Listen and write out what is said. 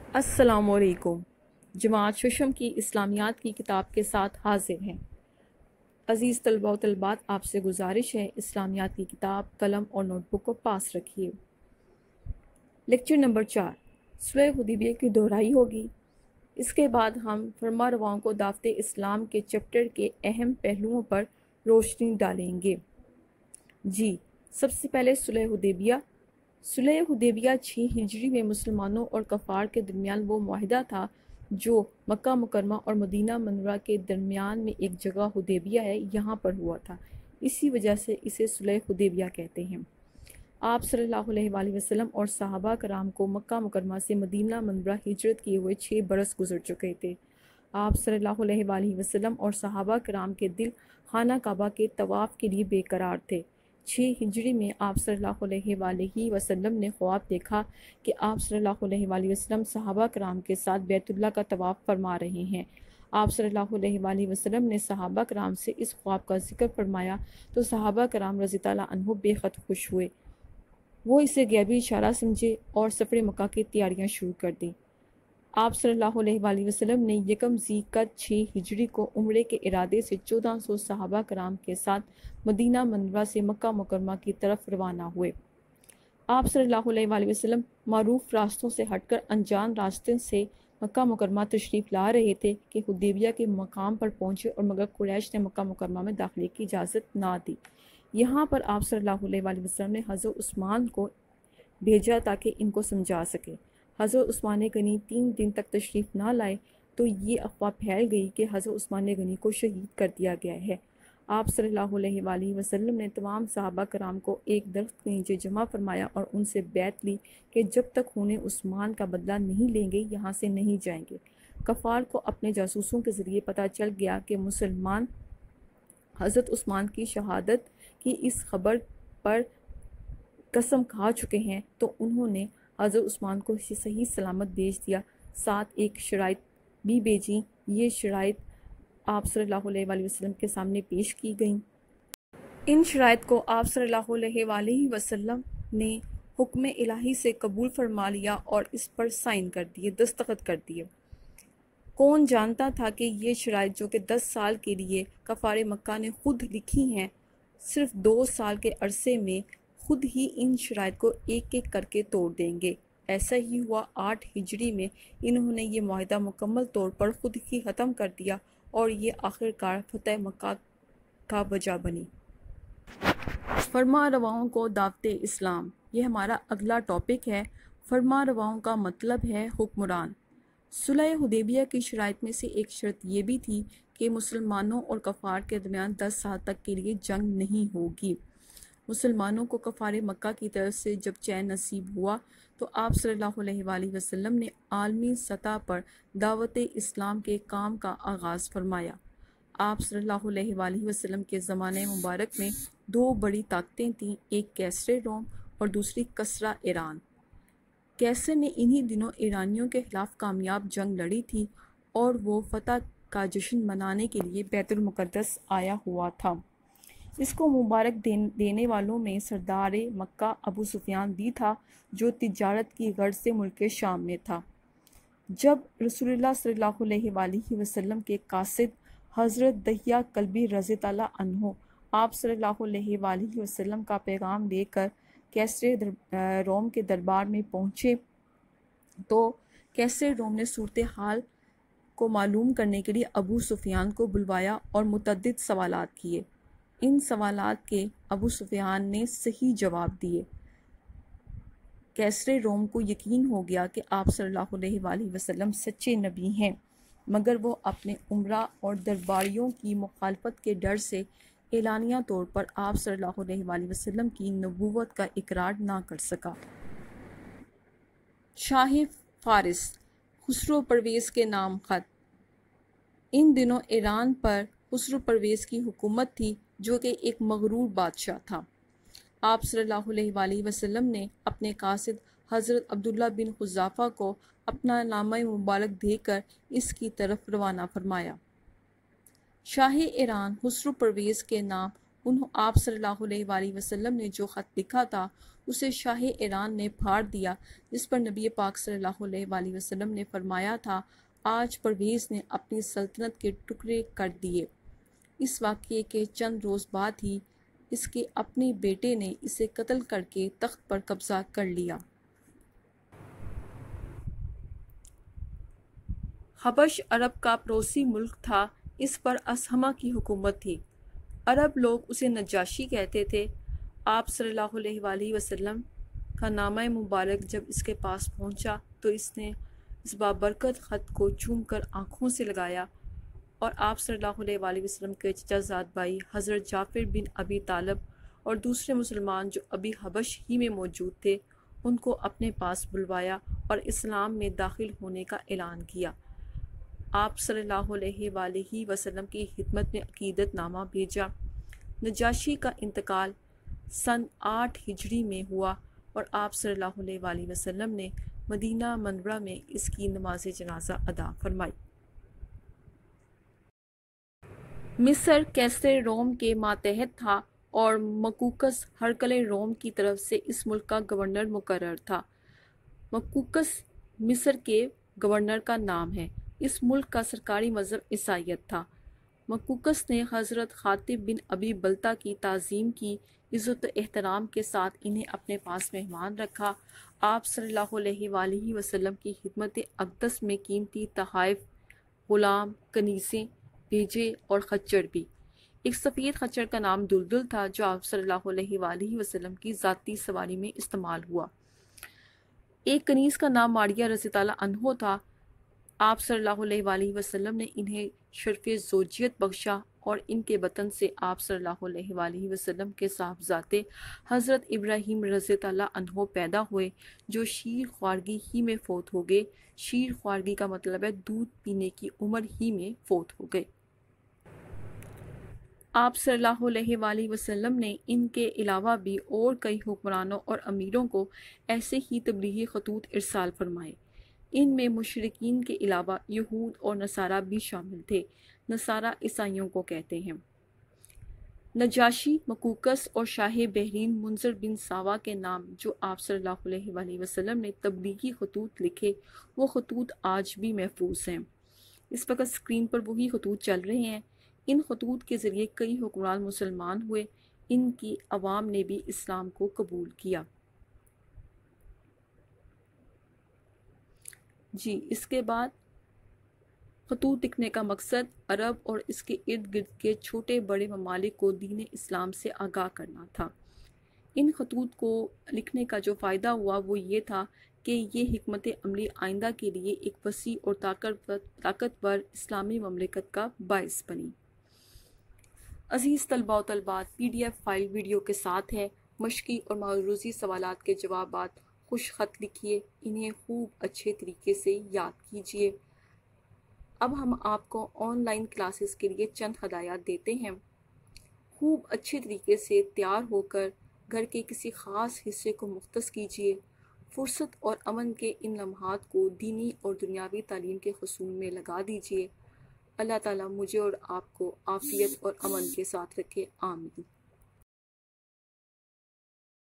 अस्सलामुअलैकुम। जमात शुशम की इस्लामियात की किताब के साथ हाजिर हैं। अज़ीज़ तलबा व तलबात, आपसे गुजारिश है इस्लामियात की किताब, कलम और नोटबुक को पास रखिए। लेक्चर नंबर 4, सुलह हुदैबिया की दोहराई होगी। इसके बाद हम फरमा रवाओं को दावत इस्लाम के चैप्टर के अहम पहलुओं पर रोशनी डालेंगे। जी, सबसे पहले सुलह हुदैबिया। सुलह हुदैबिया 6 हिजरी में मुसलमानों और कफ़ार के दरमियान वो माहिदा था जो मक्का मुकरमा और मदीना मनव्वरा के दरमियान में एक जगह हुदैबिया है, यहाँ पर हुआ था। इसी वजह से इसे सुलह हुदैबिया कहते हैं। आप सल्लल्लाहु अलैहि वसल्लम और सहाबा कराम को मक्का मुकरमा से मदीना मनव्वरा हिजरत किए हुए 6 बरस गुजर चुके थे। आप सल्लल्लाहु अलैहि वसल्लम और सहाबा कराम के दिल खाना काबा के तवाफ़ के लिए बेकरार थे। 6 हिजरी में आप सल्लल्लाहु अलैहि वसल्लम ने ख्वाब देखा कि आप सल्लल्लाहु अलैहि वसल्लम सहाबा कराम के साथ बैतुल्लाह का तवाफ़ फरमा रहे हैं। आप सल्लल्लाहु अलैहि वसल्लम ने सहाबा कराम से इस ख्वाब का जिक्र फरमाया तो सहाबा कराम रज़ी अल्लाह अन्हु बेहद खुश हुए। वो इसे गैबी इशारा समझे और सफ़र मक्का की तैयारियां शुरू कर दी। आप सल्लल्लाहु अलैहि वसल्लम ने यकम ज़ीक़त 6 हिजरी को उम्रे के इरादे से 1400 सहाबा कराम के साथ मदीना मनव्वरा से मक्का मुकरमा की तरफ रवाना हुए। आप सल्लल्लाहु अलैहि वसल्लम मारूफ रास्तों से हटकर अनजान रास्ते से मक्का मुकरमा तशरीफ़ ला रहे थे कि हुदैबिया के मकाम पर पहुँचे और मगर कुरैश ने मक्का मुकरमा में दाखिले की इजाज़त ना दी। यहाँ पर आप सल्लल्लाहु अलैहि वसल्लम ने हज़रत उस्मान को भेजा ताकि इनको समझा सके। हज़रत उस्मान गनी 3 दिन तक तशरीफ़ ना लाए तो ये अफवाह फैल गई कि हज़रत उस्मान गनी को शहीद कर दिया गया है। आप सल्लल्लाहु अलैहि वसल्लम ने तमाम सहाबा कराम को एक दरख्त के नीचे जमा फरमाया और उनसे बैत ली कि जब तक उन्हें उस्मान का बदला नहीं लेंगे यहाँ से नहीं जाएंगे। कफ़ार को अपने जासूसों के ज़रिए पता चल गया कि मुसलमान हज़रत उस्मान की शहादत की इस खबर पर कसम खा चुके हैं, तो उन्होंने हज़रत उस्मान को सही सलामत भेज दिया। साथ एक शराइत भी भेजी। ये शराइत आप सल्लल्लाहु अलैहि वसल्लम के सामने पेश की गईं। इन शराइत को आप सल्लल्लाहु अलैहि वसल्लम ने हुक्म इलाही से कबूल फरमा लिया और इस पर साइन कर दिए, दस्तखत कर दिए। कौन जानता था कि ये शराइत जो कि 10 साल के लिए कफ़ार मक्का ने खुद लिखी हैं, सिर्फ 2 साल के अरसे में खुद ही इन शराइत को एक एक करके तोड़ देंगे। ऐसा ही हुआ। 8 हिजरी में इन्होंने ये मुआहिदा मुकम्मल तौर पर खुद ही ख़त्म कर दिया और ये आखिरकार फ़तह मक्का का वजह बनी। फरमा रवाओं को दावत इस्लाम, ये हमारा अगला टॉपिक है। फरमा रवाओं का मतलब है हुक्मरान। सुलह हुदैबिया की शराइत में से एक शर्त ये भी थी कि मुसलमानों और कफ़ार के दरमियान 10 साल तक के लिए जंग नहीं होगी। मुसलमानों को कफ़ार मक्का की तरफ से जब चैन नसीब हुआ तो आप सल्लल्लाहु अलैहि वसल्लम ने आलमी सतह पर दावत इस्लाम के काम का आगाज़ फरमाया। आप सल्लल्लाहु अलैहि वसल्लम के ज़माने मुबारक में 2 बड़ी ताकतें थीं, एक कैसर रोम और दूसरी कसरा ईरान। कैसर ने इन्हीं दिनों ईरानियों के खिलाफ कामयाब जंग लड़ी थी और वो फतह का जश्न मनाने के लिए बैतुल मुक़द्दस आया हुआ था। इसको मुबारक देने वालों में सरदार मक्का अबू सुफियान भी था, जो तिजारत की गर्ज से मुल्क शाम में था। जब रसूलुल्लाह सल्लल्लाहु अलैहि वसल्लम के कासिद हज़रत दहिया कल्बी रज़ी अल्लाह अन्हु आप सल्लल्लाहु अलैहि वसल्लम का पैगाम लेकर कैसर रोम के दरबार में पहुँचे तो कैसर रोम ने सूरत हाल को मालूम करने के लिए अबू सुफियान को बुलवाया और मुतअद्दिद सवालात किए। इन सवालात के अबू सुफियान ने सही जवाब दिए। कैसर रोम को यकीन हो गया कि आप सल्लल्लाहु अलैहि वसल्लम सच्चे नबी हैं, मगर वो अपने उमरा और दरबारियों की मुखालफत के डर से एलानिया तौर पर आप सल्लल्लाहु अलैहि वसल्लम की नबूवत का इकरार ना कर सका। शाह फारिस खुसरो परवेज़ के नाम खत। इन दिनों ईरान पर खुसरो परवेज़ की हुकूमत थी, जो कि एक मगरूर बादशाह था। आप सल्लल्लाहु अलैहि वसल्लम ने अपने कासिद हज़रत अब्दुल्ला बिन खुज़ाफ़ा को अपना नामा मुबारक देकर इसकी तरफ रवाना फरमाया। शाह ईरान खुसरो परवेज़ के नाम आप सल्लल्लाहु अलैहि वसल्लम ने जो ख़त लिखा था उसे शाह ईरान ने फाड़ दिया, जिस पर नबी पाक सल्लल्लाहु अलैहि वसल्लम ने फरमाया था, आज परवेज़ ने अपनी सल्तनत के टुकड़े कर दिए। इस वाक़ये के चंद रोज़ बाद ही इसके अपने बेटे ने इसे कत्ल करके तख्त पर कब्ज़ा कर लिया। हबश अरब का पड़ोसी मुल्क था। इस पर असहमा की हुकूमत थी। अरब लोग उसे नजाशी कहते थे। आप सल्लल्लाहु अलैहि वसल्लम का नामा मुबारक जब इसके पास पहुंचा तो इसने इस बाबरकत ख़त को चूम कर आँखों से लगाया और आप सल्लल्लाहु अलैहि वसल्लम के चचाज़ाद भाई हज़रत जाफ़िर बिन अबी तालिब और दूसरे मुसलमान जो अभी हबश ही में मौजूद थे, उनको अपने पास बुलवाया और इस्लाम में दाखिल होने का ऐलान किया। आप सल्लल्लाहु अलैहि वसल्लम की खिदमत में अकीदतनामा भेजा। नजाशी का इंतकाल सन 8 हिजरी में हुआ और आप सल्लल्लाहु अलैहि वसल्लम ने मदीना मनवरा में इसकी नमाज जनाजा अदा फरमाई। मिस्र कैसर रोम के मातहत था और मकूकस हरकल रोम की तरफ से इस मुल्क का गवर्नर मुकर्रर था। मकूकस मिस्र के गवर्नर का नाम है। इस मुल्क का सरकारी मज़हब ईसाईयत था। मकूकस ने हज़रत खातिब बिन अबी बल्ता की ताज़ीम की, इज़्ज़त एहतराम के साथ इन्हें अपने पास मेहमान रखा। आप सल्लल्लाहु अलैहि वसल्लम की खिदमत अक़दस में कीमती तोहफ़े, ग़ुलाम, कनीज़ें भेजे और खच्चर भी। एक सफ़ेद खच्चर का नाम दुलदुल था जो आप सल्लल्लाहु अलैहि वसल्लम की ज़ाती सवारी में इस्तेमाल हुआ। एक कनीज़ का नाम मारिया रज़ी अल्लाह अन्हा था। आप सल्लल्लाहु अलैहि वसल्लम ने इन्हें शर्फ़े ज़ौजियत बख्शा और इनके बतन से आप सल्लल्लाहु अलैहि वसल्लम के साहबज़ादे हज़रत इब्राहीम रज़ी अल्लाह अन्हो पैदा हुए, जो शीर ख्वारगी ही में फ़ौत हो गए। शीर ख्वारगी का मतलब है दूध पीने की उम्र ही में फ़ौत हो गए। आप सल्लल्लाहु अलैहि वसल्लम ने इनके अलावा भी और कई हुक्मरानों और अमीरों को ऐसे ही तबलीगी खतूत इरसाल फरमाए। इनमें मुशरिकीन के अलावा यहूद और नसारा भी शामिल थे। नसारा ईसाइयों को कहते हैं। नजाशी, मकूकस और शाह बहरीन मुंज़र बिन सावा के नाम जो आप सल्लल्लाहु अलैहि वसल्लम ने तबलीगी खतूत लिखे, वो खतूत आज भी महफूज हैं। इस वक्त स्क्रीन पर वही खतूत चल रहे हैं। इन खतूत के ज़रिए कई हुक्मरान मुसलमान हुए। इनकी अवाम ने भी इस्लाम को कबूल किया। जी, इसके बाद खतूत लिखने का मकसद अरब और इसके इर्द गिर्द के छोटे बड़े ममालिक को दीन इस्लाम से आगाह करना था। इन खतूत को लिखने का जो फ़ायदा हुआ वो ये था कि ये हिकमत अमली आइंदा के लिए एक वसी और ताकतवर इस्लामी ममलिकत का बाइस बनी। अज़ीज़ तलबा व तलबात, PDF फाइल वीडियो के साथ है। मशक़ी और मौरूज़ी सवालात के जवाबात खुश ख़त लिखिए, इन्हें खूब अच्छे तरीके से याद कीजिए। अब हम आपको ऑनलाइन क्लासेस के लिए चंद हदायत देते हैं। खूब अच्छे तरीके से तैयार होकर घर के किसी ख़ास हिस्से को मुख्तस कीजिए। फ़ुर्सत और अमन के इन लम्हात को दीनी और दुनियावी तालीम के हुसूल में लगा दीजिए। अल्लाह ताला मुझे और आपको आफ़ियत और अमन के साथ रखे। आमीन।